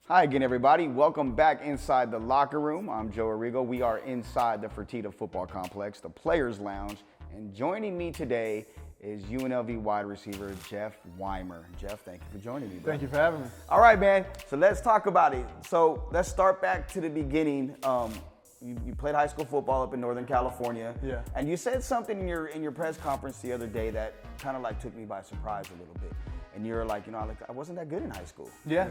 Hi again, everybody. Welcome back inside the locker room. I'm Joe Arrigo. We are inside the Fertitta Football Complex, the Players Lounge, and joining me today is UNLV wide receiver Jeff Weimer. Jeff, thank you for joining me, bro. Thank you for having me. All right, man. So let's talk about it. So let's start back to the beginning. You played high school football up in Northern California. Yeah. And you said something in your press conference the other day that kind of like took me by surprise a little bit. And you're like, I wasn't that good in high school. Yeah.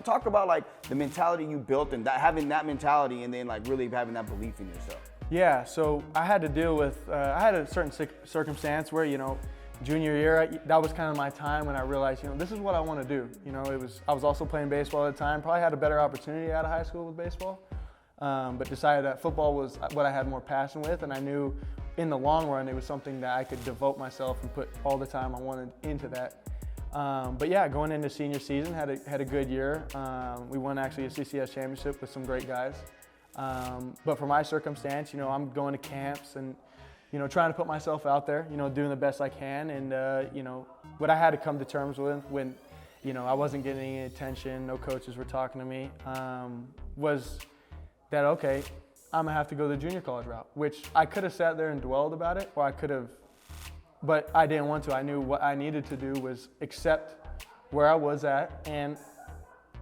Talk about like the mentality you built and having that mentality and then like really having that belief in yourself. Yeah, so I had to deal with, I had a certain circumstance where, junior year, that was kind of my time when I realized, this is what I want to do. I was also playing baseball at the time, probably had a better opportunity out of high school with baseball, but decided that football was what I had more passion with, and I knew in the long run it was something that I could devote myself and put all the time I wanted into that. But yeah, going into senior season, had a good year. We won actually a CCS championship with some great guys. But for my circumstance, I'm going to camps and, trying to put myself out there, doing the best I can. And, what I had to come to terms with when, I wasn't getting any attention, no coaches were talking to me, was that, okay, I'm gonna have to go the junior college route, which I could have sat there and dwelled about it, or I could have, but I didn't want to. I knew what I needed to do was accept where I was at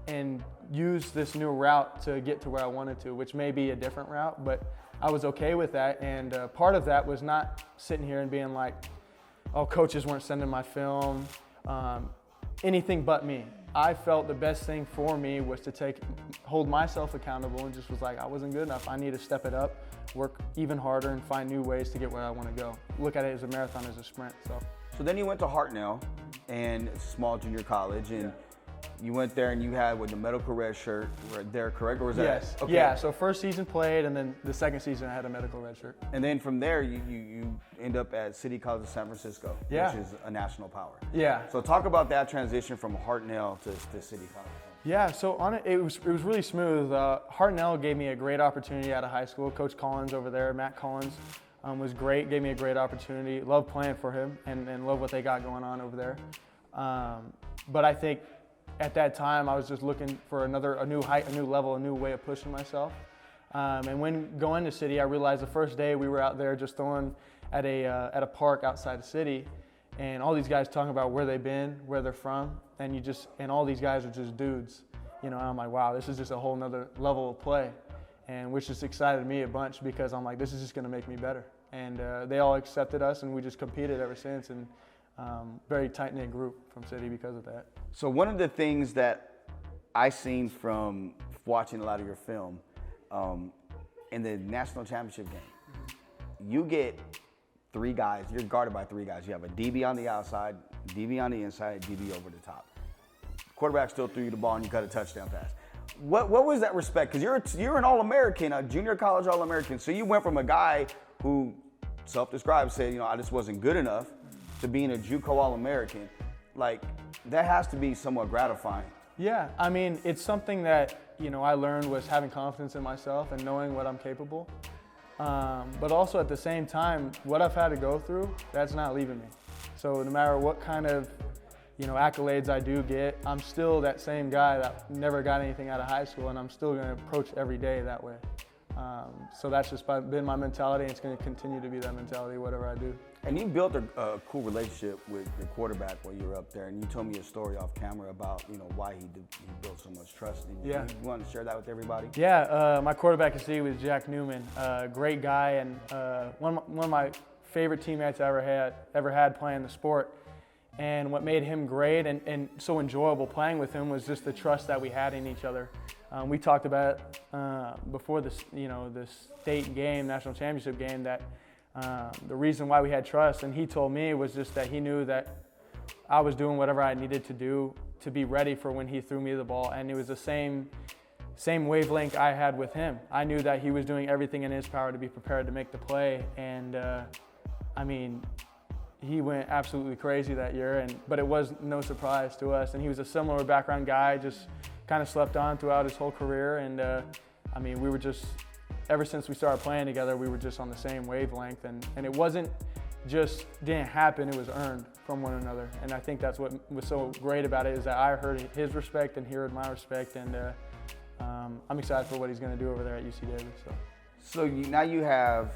and use this new route to get to where I wanted to, which may be a different route, but I was okay with that. And part of that was not sitting here and being like, oh, coaches weren't sending my film, anything but me. I felt the best thing for me was to hold myself accountable and just was like, I wasn't good enough. I need to step it up, work even harder, and find new ways to get where I want to go. Look at it as a marathon, as a sprint. So then you went to Hartnell and small junior college, and you went there and you had the medical red shirt right there, correct? Or was that? Yes. Okay. Yeah, so first season played, and then the second season I had a medical red shirt. And then from there, you end up at City College of San Francisco, which is a national power. Yeah. So talk about that transition from Hartnell to City College. Yeah, so on it was really smooth. Hartnell gave me a great opportunity out of high school. Coach Collins over there, Matt Collins, was great, gave me a great opportunity. Love playing for him and love what they got going on over there. But I think at that time I was just looking for a new height, a new level, a new way of pushing myself. And when going to City, I realized the first day we were out there just throwing at a park outside the city, and all these guys talking about where they've been, where they're from, and all these guys are just dudes. And I'm like, wow, this is just a whole nother level of play, and which just excited me a bunch because I'm like, this is just going to make me better. And they all accepted us, and we just competed ever since, and very tight-knit group from City because of that. So one of the things that I seen from watching a lot of your film, in the national championship game, you get three guys, you're guarded by three guys. You have a DB on the outside, DB on the inside, DB over the top. Quarterback still threw you the ball and you got a touchdown pass. What was that respect? Because you're an All-American, a junior college All-American. So you went from a guy who self-described said, I just wasn't good enough, to being a JuCo All-American. Like, that has to be somewhat gratifying. Yeah, I mean, it's something that, I learned was having confidence in myself and knowing what I'm capable. But also at the same time, what I've had to go through, that's not leaving me. So no matter what kind of, accolades I do get, I'm still that same guy that never got anything out of high school, and I'm still going to approach every day that way. So that's just been my mentality, and it's going to continue to be that mentality, whatever I do. And you built a cool relationship with your quarterback while you were up there, and you told me a story off camera about why he built so much trust in you. Yeah. You want to share that with everybody? Yeah, my quarterback at City was Jack Newman, great guy, and one of my favorite teammates I ever had playing the sport. And what made him great and so enjoyable playing with him was just the trust that we had in each other. We talked about it before the state game, national championship game, that the reason why we had trust, and he told me, was just that he knew that I was doing whatever I needed to do to be ready for when he threw me the ball, and it was the same wavelength I had with him. I knew that he was doing everything in his power to be prepared to make the play, and I mean, he went absolutely crazy that year, but it was no surprise to us. And he was a similar background guy, just kind of slept on throughout his whole career. And I mean, we were just, ever since we started playing together, we were just on the same wavelength. And it wasn't just didn't happen. It was earned from one another. And I think that's what was so great about it, is that I heard his respect and he heard my respect. And I'm excited for what he's going to do over there at UC Davis. So now you have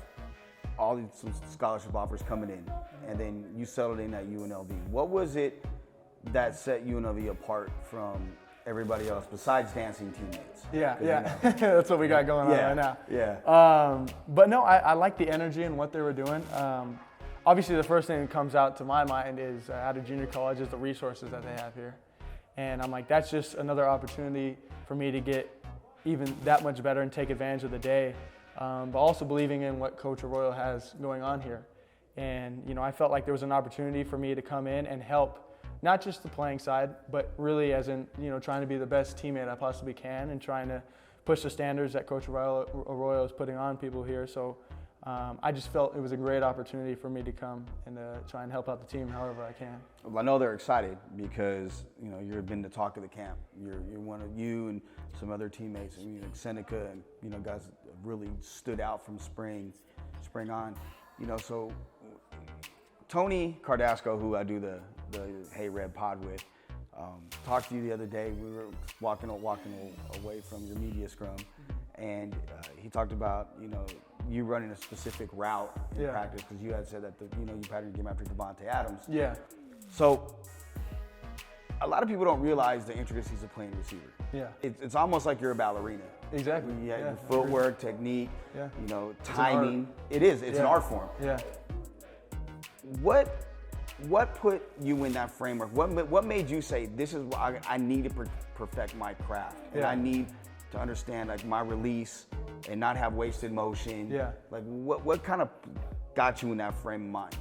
all these scholarship offers coming in, and then you settled in at UNLV. What was it that set UNLV apart from everybody else besides dancing teammates? Yeah. That's what we got going on right now. Yeah. But no, I like the energy and what they were doing. Obviously, the first thing that comes out to my mind is out of junior college is the resources that they have here. And I'm like, that's just another opportunity for me to get even that much better and take advantage of the day. But also believing in what Coach Arroyo has going on here. And, I felt like there was an opportunity for me to come in and help, not just the playing side, but really as in, trying to be the best teammate I possibly can and trying to push the standards that Coach Arroyo is putting on people here. So I just felt it was a great opportunity for me to come and try and help out the team however I can. Well, I know they're excited because, you've been the talk of the camp. You're one of you and some other teammates, Seneca and, guys really stood out from spring on. So Tony Cardasco, who I do the Hey Red pod with, talked to you the other day. We were walking away from your media scrum, and he talked about, you running a specific route in practice, because you had said that you patterned your game after Devontae Adams. Yeah. So a lot of people don't realize the intricacies of playing receiver. Yeah. It's almost like you're a ballerina. Exactly. Your footwork, technique, Yeah. Timing. It is. It's an art form. Yeah. What put you in that framework? What made you say, this is why I need to perfect my craft, and I need to understand my release and not have wasted motion? Yeah. What kind of got you in that frame of mind?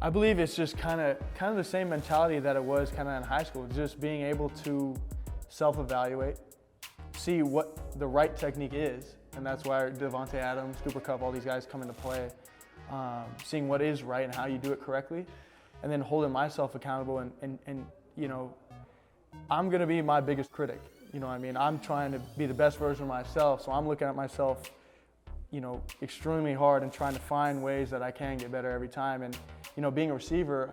I believe it's just kind of the same mentality that it was kind of in high school, just being able to self-evaluate, see what the right technique is, and that's why Devontae Adams, Cooper Kupp, all these guys come into play, seeing what is right and how you do it correctly, and then holding myself accountable and I'm going to be my biggest critic. I'm trying to be the best version of myself, so I'm looking at myself, extremely hard and trying to find ways that I can get better every time. And, being a receiver,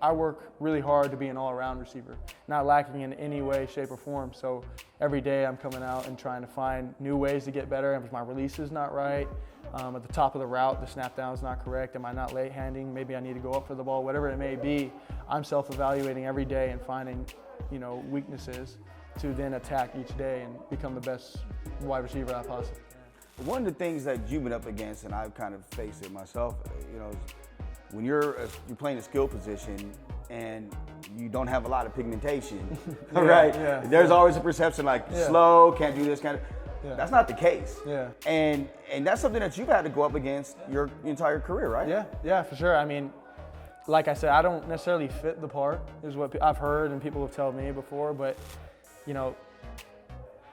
I work really hard to be an all-around receiver, not lacking in any way, shape, or form. So every day I'm coming out and trying to find new ways to get better. If my release is not right, at the top of the route, the snap down is not correct, am I not late handing, maybe I need to go up for the ball, whatever it may be, I'm self-evaluating every day and finding, weaknesses to then attack each day and become the best wide receiver I possibly can. One of the things that you've been up against, and I've kind of faced it myself, is when you're playing a skill position and you don't have a lot of pigmentation, right? Yeah. There's always a perception slow, can't do this, can't. Yeah. That's not the case. Yeah. And that's something that you've had to go up against your entire career, right? Yeah, for sure. Like I said, I don't necessarily fit the part, is what I've heard and people have told me before, but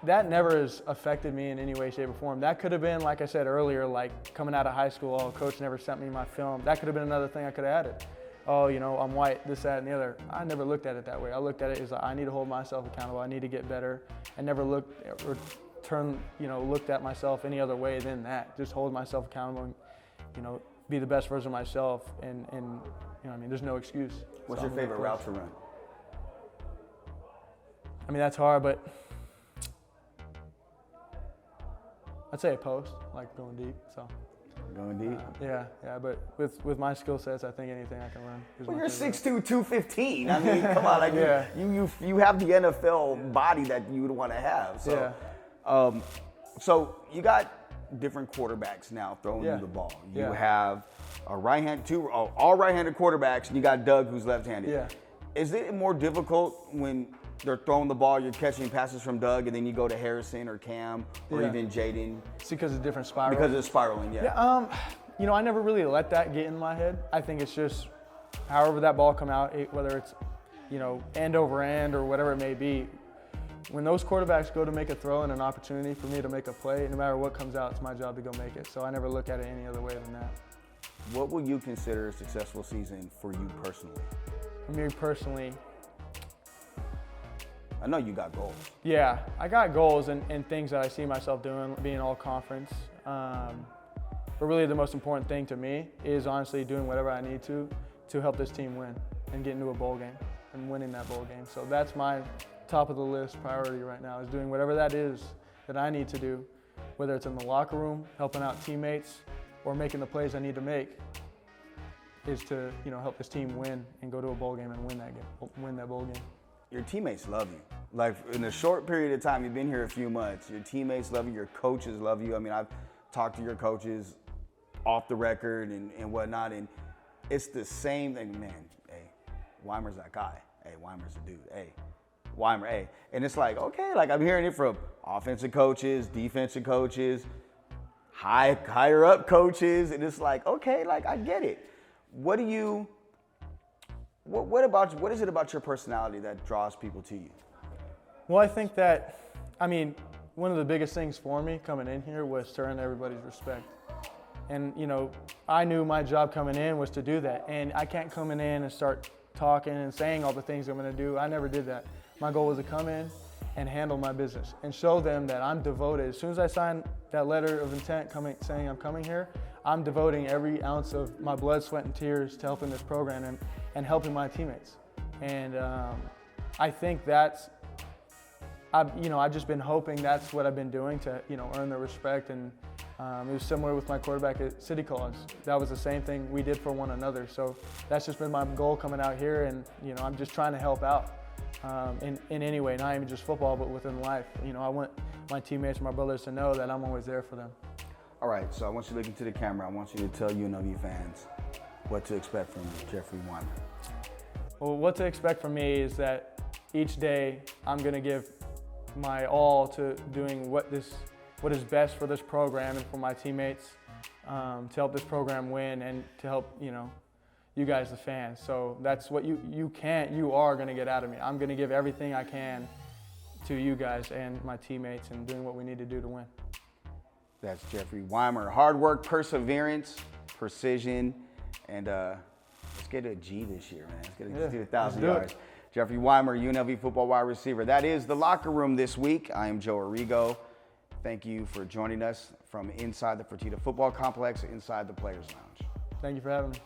that never has affected me in any way, shape, or form. That could have been, like I said earlier, coming out of high school, coach never sent me my film. That could have been another thing I could have added. I'm white, this, that, and the other. I never looked at it that way. I looked at it as I need to hold myself accountable. I need to get better. I never looked at myself any other way than that. Just hold myself accountable and, be the best version of myself. And there's no excuse. What's your favorite route to run? That's hard, but I'd say a post, going deep. So. Going deep? Yeah, but with my skill sets, I think anything I can run. Well, you're 6'2", 215. Come on, you have the NFL body that you would want to have. So, so you got different quarterbacks now throwing you the ball. You have all right-handed quarterbacks, and you got Doug, who's left-handed. Yeah. Is it more difficult when they're throwing the ball, you're catching passes from Doug, and then you go to Harrison or Cam or even Jaden? It's because of different spirals. Because of spiraling, I never really let that get in my head. I think it's just however that ball come out, whether it's, end over end or whatever it may be. When those quarterbacks go to make a throw and an opportunity for me to make a play, no matter what comes out, it's my job to go make it. So I never look at it any other way than that. What will you consider a successful season for you personally? For me personally, I know you got goals. Yeah, I got goals and things that I see myself doing, being all conference. But really the most important thing to me is honestly doing whatever I need to help this team win and get into a bowl game and winning that bowl game. So that's my top of the list priority right now, is doing whatever that is that I need to do, whether it's in the locker room, helping out teammates, or making the plays I need to make, is to help this team win and go to a bowl game and win that bowl game. Your teammates love you. Like, in a short period of time, you've been here a few months, your teammates love you, your coaches love you. I mean, I've talked to your coaches off the record and whatnot, and it's the same thing, man. Hey, Weimer's that guy. Hey, Weimer's a dude. Hey, Weimer, hey. And it's like, okay, like I'm hearing it from offensive coaches, defensive coaches, higher up coaches, and it's like, okay, like I get it. What is it about your personality that draws people to you? Well, I think that, one of the biggest things for me coming in here was to earn everybody's respect. And, I knew my job coming in was to do that. And I can't come in and start talking and saying all the things I'm going to do. I never did that. My goal was to come in and handle my business and show them that I'm devoted. As soon as I sign that letter of intent saying I'm coming here, I'm devoting every ounce of my blood, sweat, and tears to helping this program and helping my teammates. And I think I've just been hoping that's what I've been doing to earn their respect. And it was similar with my quarterback at City College. That was the same thing we did for one another. So that's just been my goal coming out here, and I'm just trying to help out in any way, not even just football, but within life. I want my teammates and my brothers to know that I'm always there for them. All right, so I want you to look into the camera. I want you to tell UNLV fans what to expect from Jeffrey Weimer. Well, what to expect from me is that each day I'm going to give my all to doing what is best for this program and for my teammates, to help this program win and to help you guys, the fans. So that's what you are going to get out of me. I'm going to give everything I can to you guys and my teammates and doing what we need to do to win. That's Jeffrey Weimer. Hard work, perseverance, precision, and let's get a G this year, man. Let's get 1,000 yards. Jeffrey Weimer, UNLV football wide receiver. That is The Locker Room this week. I am Joe Arrigo. Thank you for joining us from inside the Fertitta Football Complex, inside the Players Lounge. Thank you for having me.